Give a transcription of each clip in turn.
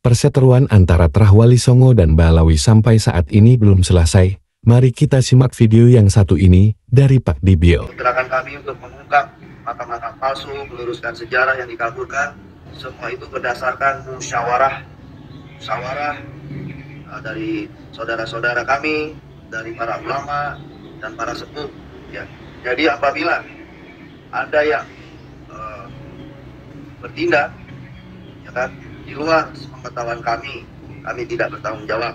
Perseteruan antara Trah Wali Songo dan Balawi sampai saat ini belum selesai. Mari kita simak video yang satu ini dari Pak Dibio. Gerakan kami untuk mengungkap makam-makam palsu, meluruskan sejarah yang dikaburkan, semua itu berdasarkan musyawarah dari saudara-saudara kami, dari para ulama dan para sepuh. Ya. Jadi apabila ada yang bertindak, ya kan, di luar pengetahuan kami tidak bertanggung jawab.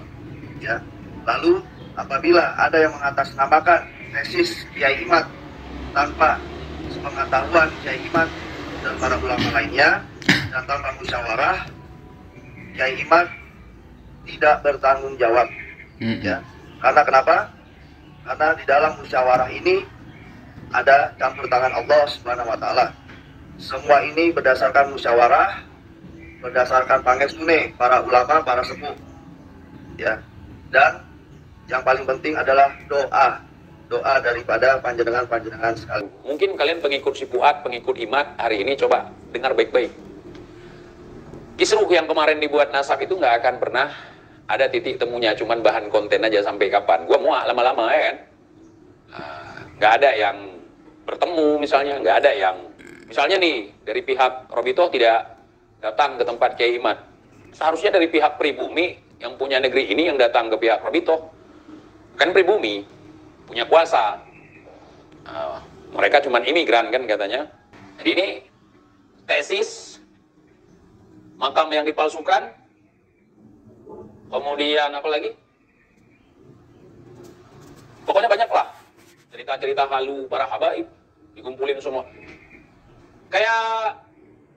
Ya. Lalu apabila ada yang mengatasnamakan tesis Kiai Imad tanpa sepengetahuan Kiai Imad dan para ulama lainnya dan tanpa musyawarah, Kiai Imad tidak bertanggung jawab. Ya. Karena kenapa? Karena di dalam musyawarah ini ada campur tangan Allah Subhanahu wa taala. Semua ini berdasarkan musyawarah, berdasarkan pangestune para ulama, para sepuh. Ya. Dan yang paling penting adalah doa daripada panjenengan sekali. Mungkin kalian pengikut si Fuad, pengikut Imad, hari ini coba dengar baik-baik. Kisruh yang kemarin dibuat nasab itu nggak akan pernah ada titik temunya, cuman bahan konten aja sampai kapan. Gua muak lama-lama ya kan. Nggak ada yang bertemu misalnya, nggak ada yang misalnya nih dari pihak Robito tidak datang ke tempat Kiai Imad. Seharusnya dari pihak pribumi yang punya negeri ini yang datang ke pihak Robito. Kan pribumi punya kuasa. Mereka cuman imigran kan katanya. Jadi ini tesis makam yang dipalsukan. Kemudian apa lagi? Pokoknya banyak lah cerita-cerita halu para habaib dikumpulin semua. Kayak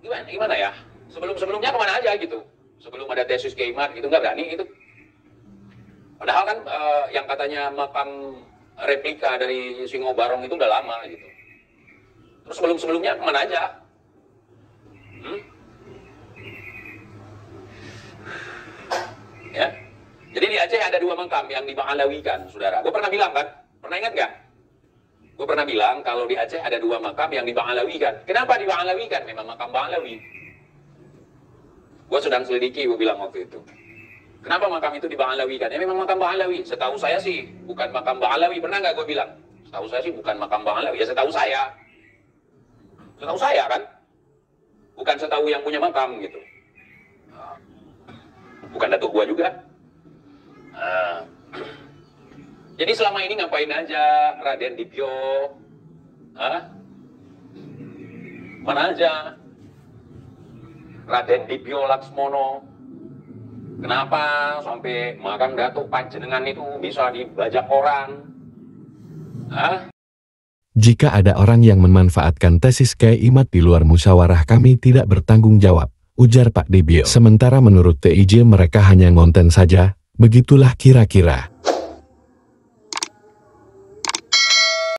gimana ya? Sebelumnya kemana aja gitu. Sebelum ada tesis Kiai Imad itu nggak berani itu. Padahal kan yang katanya makam replika dari Singo Barong itu udah lama gitu. Terus sebelumnya kemana aja? Ya. Jadi di Aceh ada 2 makam yang diba'alawikan, saudara. Gue pernah bilang kan? Pernah ingat nggak? Gue pernah bilang kalau di Aceh ada 2 makam yang diba'alawikan. Kenapa diba'alawikan? Memang makam Ba'alawi. Gue sedang selidiki, gue bilang waktu itu. Kenapa makam itu diba'alawikan? Ya memang makam Ba'alawi. Setahu saya sih bukan makam Ba'alawi. Pernah nggak gue bilang? Setahu saya sih bukan makam Ba'alawi. Ya setahu saya. Setahu saya kan? Bukan setahu yang punya makam gitu. Bukan datuk gua juga. Jadi selama ini ngapain aja Raden Dibio? Mana aja Raden Dibio Laksmono? Kenapa sampai makam datuk panjenengan itu bisa dibajak orang? Jika ada orang yang memanfaatkan tesis Kiai Imad di luar musyawarah, kami tidak bertanggung jawab, ujar Pak Dibio. Sementara menurut TIJ mereka hanya ngonten saja, begitulah kira-kira.